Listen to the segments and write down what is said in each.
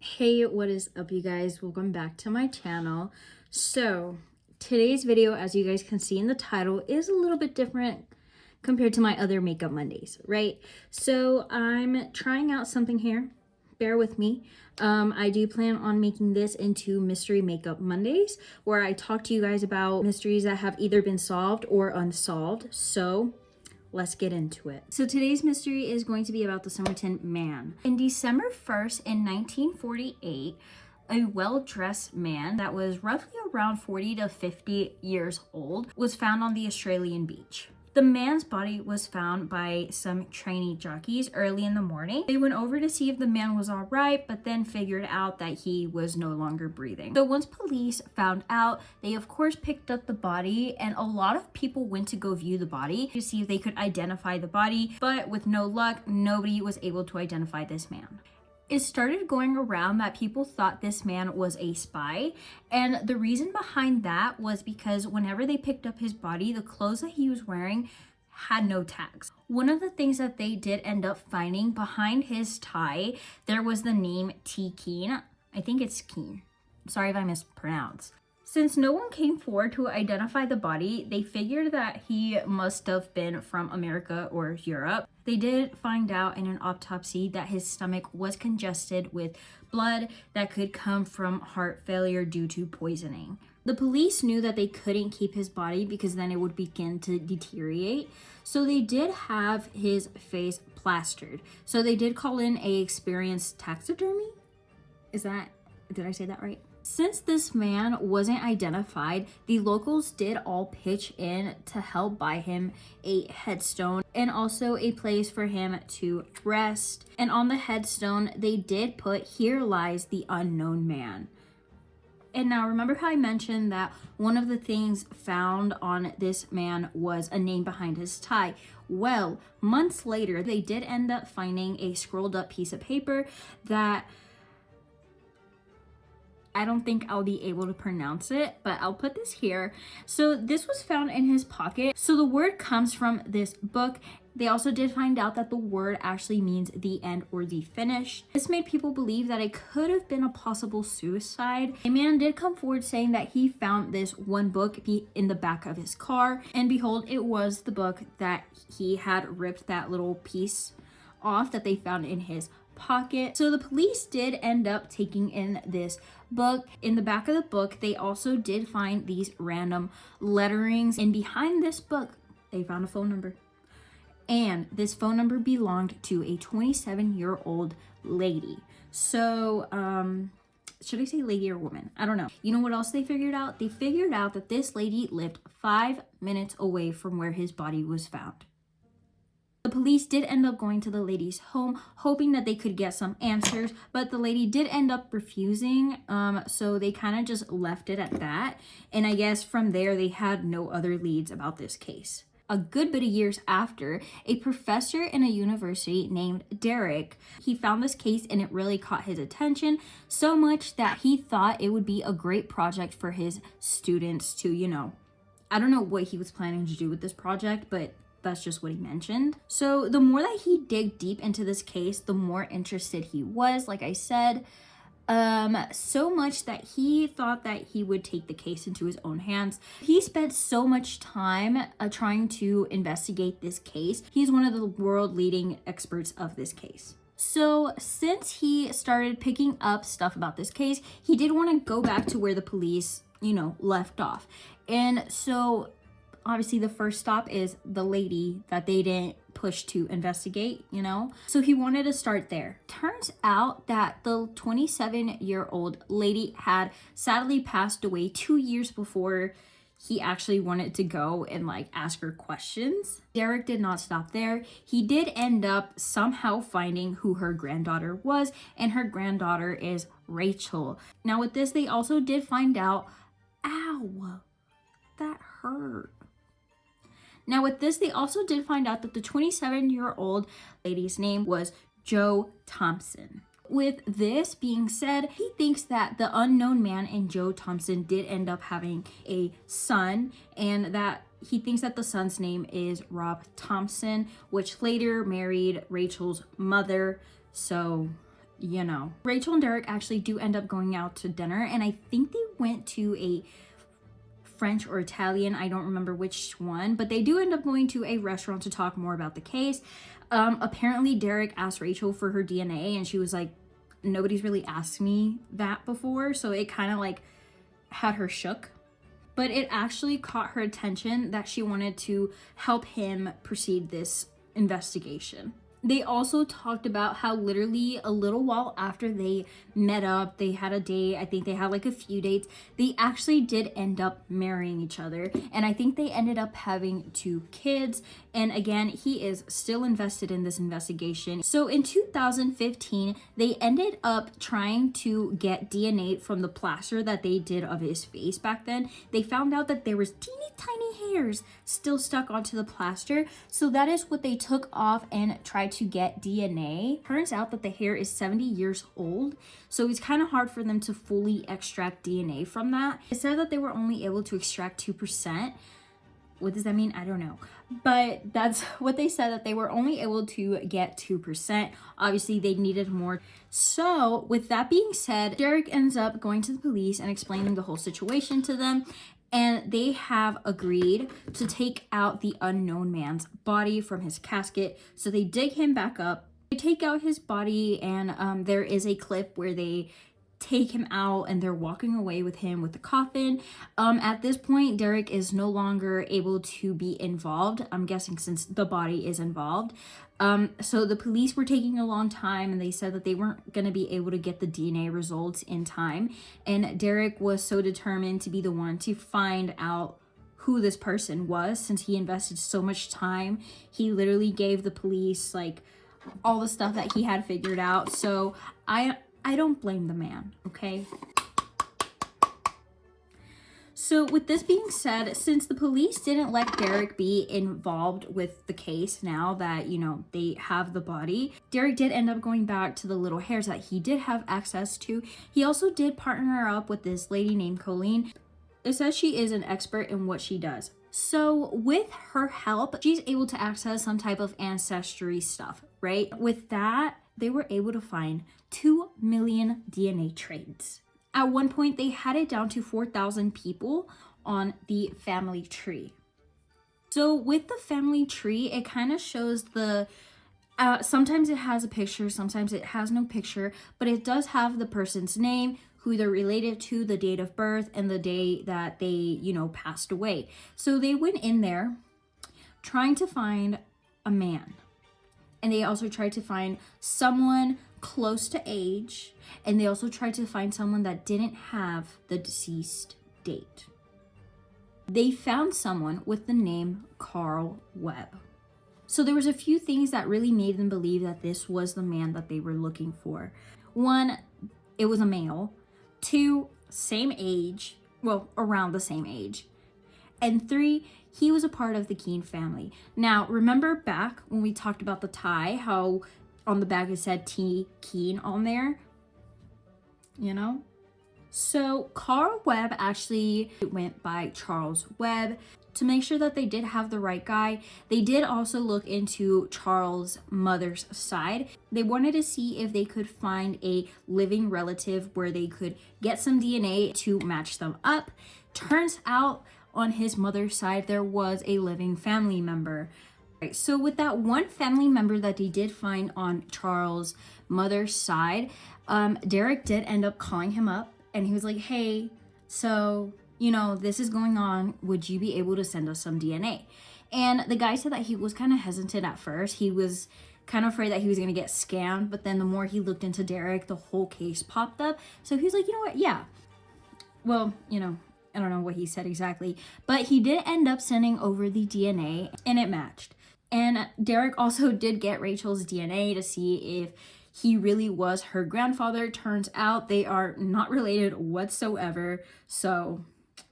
Hey, what is up, you guys? Welcome back to my channel. So today's video, as you guys can see in the title, is a little bit different compared to my other Makeup Mondays, right? So I'm trying out something here. Bear with me. I do plan on making this into Mystery Makeup Mondays, where I talk to you guys about mysteries that have either been solved or unsolved. So let's get into it. So today's mystery is going to be about the Somerton man. In December 1st in 1948, a well-dressed man that was roughly around 40 to 50 years old was found on the Australian beach. The man's body was found by some trainee jockeys early in the morning. They went over to see if the man was all right, but then figured out that he was no longer breathing. So once police found out, they of course picked up the body, and a lot of people went to go view the body to see if they could identify the body, but with no luck, nobody was able to identify this man. It started going around that people thought this man was a spy, and the reason behind that was because whenever they picked up his body, the clothes that he was wearing had no tags. One of the things that they did end up finding behind his tie, there was the name T. Keen. I think it's Keen. Sorry if I mispronounced. Since no one came forward to identify the body, they figured that he must have been from America or Europe. They did find out in an autopsy that his stomach was congested with blood that could come from heart failure due to poisoning. The police knew that they couldn't keep his body because then it would begin to deteriorate. So they did have his face plastered. So they did call in a experienced taxidermy. Did I say that right? Since this man wasn't identified, the locals did all pitch in to help buy him a headstone and also a place for him to rest. And on the headstone, they did put, "Here lies the unknown man." And now remember how I mentioned that one of the things found on this man was a name behind his tie? Well, months later, they did end up finding a scrolled up piece of paper that I don't think I'll be able to pronounce it, but I'll put this here. So this was found in his pocket. So the word comes from this book. They also did find out that the word actually means the end or the finish. This made people believe that it could have been a possible suicide. A man did come forward saying that he found this one book in the back of his car, and behold, it was the book that he had ripped that little piece off that they found in his pocket. So the police did end up taking in this book. In the back of the book, they also did find these random letterings, and behind this book they found a phone number, and this phone number belonged to a 27-year-old lady. So should I say lady or woman? I don't know. You know what else they figured out? They figured out that this lady lived 5 minutes away from where his body was found. The police did end up going to the lady's home, hoping that they could get some answers, but the lady did end up refusing, so they kind of just left it at that. And I guess from there, they had no other leads about this case. A good bit of years after, a professor in a university named Derek, he found this case and it really caught his attention, so much that he thought it would be a great project for his students to, I don't know what he was planning to do with this project, but that's just what he mentioned. So the more that he digged deep into this case, the more interested he was, like I said, so much that he thought that he would take the case into his own hands. He spent so much time trying to investigate this case. He's one of the world leading experts of this case. So since he started picking up stuff about this case, he did want to go back to where the police, left off. And so obviously the first stop is the lady that they didn't push to investigate, So he wanted to start there. Turns out that the 27-year-old lady had sadly passed away 2 years before he actually wanted to go and ask her questions. Derek did not stop there. He did end up somehow finding who her granddaughter was, and her granddaughter is Rachel. Now with this, they also did find out, ow, that hurt. Now with this, they also did find out that the 27-year-old lady's name was Joe Thompson. With this being said, he thinks that the unknown man and Joe Thompson did end up having a son, and that he thinks that the son's name is Rob Thompson, which later married Rachel's mother. So you know. Rachel and Derek actually do end up going out to dinner, and I think they went to a French or Italian, I don't remember which one, but they do end up going to a restaurant to talk more about the case. Apparently Derek asked Rachel for her DNA, and she was like, nobody's really asked me that before, so it kind of like had her shook. But it actually caught her attention that she wanted to help him proceed this investigation. They also talked about how literally a little while after they met up, they had a date, I think they had like a few dates, they actually did end up marrying each other. And I think they ended up having 2 kids. And again, he is still invested in this investigation. So in 2015, they ended up trying to get DNA from the plaster that they did of his face back then. They found out that there was teeny tiny hairs still stuck onto the plaster. So that is what they took off and tried to get DNA. Turns out that the hair is 70 years old, so it's kind of hard for them to fully extract DNA from that. It said that they were only able to extract 2%. What does that mean? I don't know. But that's what they said, that they were only able to get 2%. Obviously, they needed more. So with that being said, Derek ends up going to the police and explaining the whole situation to them. And they have agreed to take out the unknown man's body from his casket. So they dig him back up. They take out his body, and there is a clip where they take him out and they're walking away with him with the coffin. At this point, Derek is no longer able to be involved, I'm guessing since the body is involved. So the police were taking a long time, and they said that they weren't going to be able to get the DNA results in time. And Derek was so determined to be the one to find out who this person was, since he invested so much time. He literally gave the police like all the stuff that he had figured out. So I don't blame the man, okay? So with this being said, since the police didn't let Derek be involved with the case now that, you know, they have the body, Derek did end up going back to the little hairs that he did have access to. He also did partner up with this lady named Colleen. It says she is an expert in what she does. So with her help, she's able to access some type of ancestry stuff, right? With that, they were able to find 2 million DNA traits. At one point, they had it down to 4,000 people on the family tree. So with the family tree, it kind of shows the, sometimes it has a picture, sometimes it has no picture, but it does have the person's name, who they're related to, the date of birth, and the day that they, you know, passed away. So they went in there trying to find a man. And they also tried to find someone close to age, and they also tried to find someone that didn't have the deceased date. They found someone with the name Carl Webb. So there was a few things that really made them believe that this was the man that they were looking for. 1, it was a male. 2, same age, well, around the same age. And 3, he was a part of the Keene family. Now, remember back when we talked about the tie, how on the back it said T. Keene on there? You know? So Carl Webb actually went by Charles Webb. To make sure that they did have the right guy, they did also look into Charles' mother's side. They wanted to see if they could find a living relative where they could get some DNA to match them up. Turns out on his mother's side, there was a living family member. Right, so with that one family member that they did find on Charles' mother's side, Derek did end up calling him up, and he was like, hey, so, you know, this is going on. Would you be able to send us some DNA? And the guy said that he was kind of hesitant at first. He was kind of afraid that he was going to get scammed, but then the more he looked into Derek, the whole case popped up. So he was like, you know what? Yeah. Well, you know, I don't know what he said exactly, but he did end up sending over the DNA, and it matched. And Derek also did get Rachel's DNA to see if he really was her grandfather. Turns out they are not related whatsoever. So,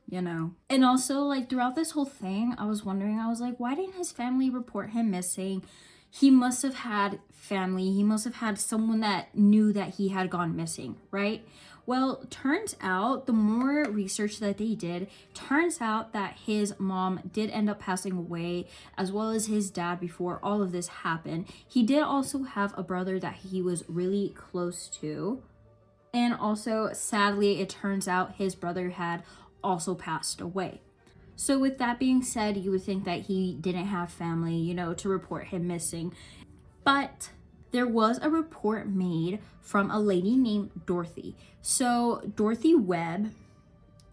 you know. And also, like, throughout this whole thing, I was wondering, I was like, why didn't his family report him missing? he must have had family. He must have had someone that knew that he had gone missing, right? Well, turns out the more research that they did, turns out that his mom did end up passing away, as well as his dad before all of this happened. He did also have a brother that he was really close to. And also, sadly, it turns out his brother had also passed away. So with that being said, you would think that he didn't have family, you know, to report him missing. But there was a report made from a lady named Dorothy. So Dorothy Webb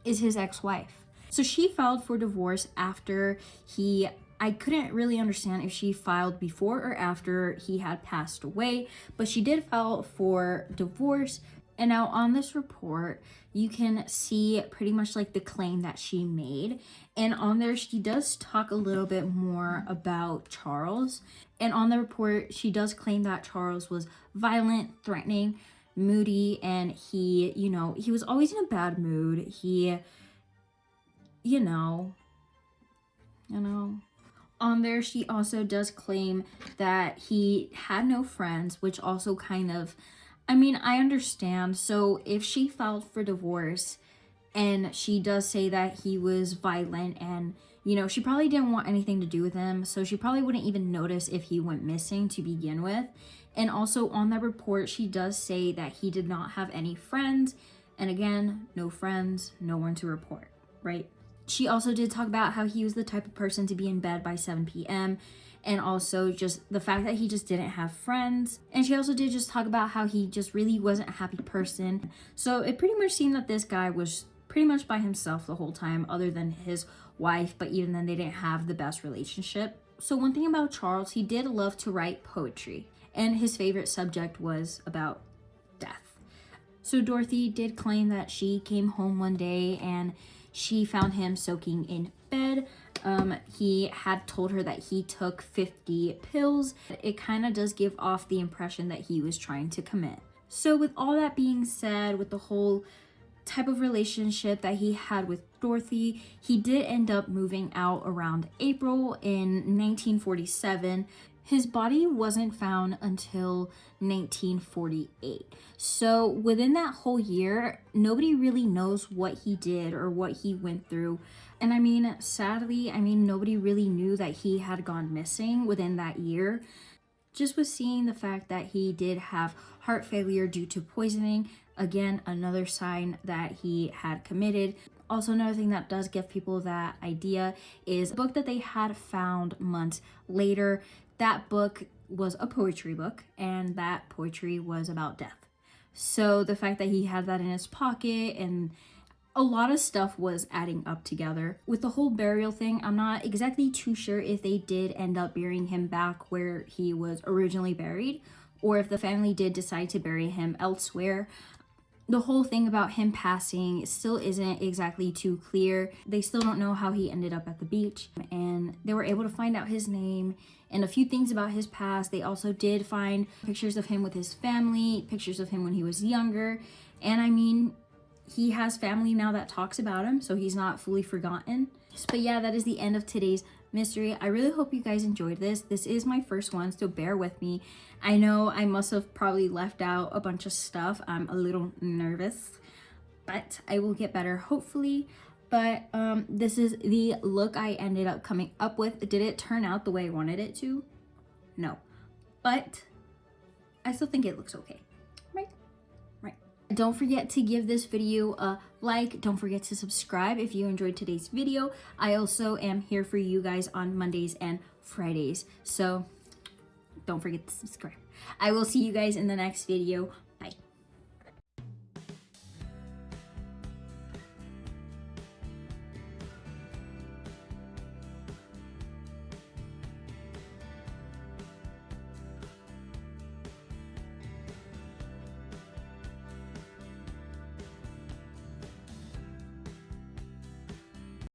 is his ex-wife. So she filed for divorce after I couldn't really understand if she filed before or after he had passed away, but she did file for divorce. And now on this report, you can see pretty much like the claim that she made. And on there, she does talk a little bit more about Charles. And on the report, she does claim that Charles was violent, threatening, moody, and he was always in a bad mood. He, you know. On there, she also does claim that he had no friends, which also kind of, I mean, I understand. So if she filed for divorce and she does say that he was violent and, you know, she probably didn't want anything to do with him. So she probably wouldn't even notice if he went missing to begin with. And also on that report, she does say that he did not have any friends. And again, no friends, no one to report, right? She also did talk about how he was the type of person to be in bed by 7 p.m. and also just the fact that he just didn't have friends. And she also did just talk about how he just really wasn't a happy person. So it pretty much seemed that this guy was pretty much by himself the whole time, other than his wife, but even then they didn't have the best relationship. So one thing about Charles, he did love to write poetry, and his favorite subject was about death. So Dorothy did claim that she came home one day and she found him soaking in bed. He had told her that he took 50 pills. It kind of does give off the impression that he was trying to commit. So with all that being said, with the whole type of relationship that he had with Dorothy, he did end up moving out around April in 1947. His body wasn't found until 1948. So within that whole year, nobody really knows what he did or what he went through. And I mean, sadly, nobody really knew that he had gone missing within that year. Just with seeing the fact that he did have heart failure due to poisoning, again, another sign that he had committed. Also, another thing that does give people that idea is a book that they had found months later. That book was a poetry book, and that poetry was about death. So the fact that he had that in his pocket and a lot of stuff was adding up together. With the whole burial thing, I'm not exactly too sure if they did end up burying him back where he was originally buried, or if the family did decide to bury him elsewhere. The whole thing about him passing still isn't exactly too clear. They still don't know how he ended up at the beach, and they were able to find out his name and a few things about his past. They also did find pictures of him with his family, pictures of him when he was younger, and I mean, he has family now that talks about him, so he's not fully forgotten. But yeah, that is the end of today's mystery. I really hope you guys enjoyed this. This is my first one, so bear with me. I know I must have probably left out a bunch of stuff. I'm a little nervous, but I will get better hopefully. But this is the look I ended up coming up with. Did it turn out the way I wanted it to? No, but I still think it looks okay. Right. Don't forget to give this video a like. Don't forget to subscribe if you enjoyed today's video. I also am here for you guys on Mondays and Fridays, so don't forget to subscribe. I will see you guys in the next video.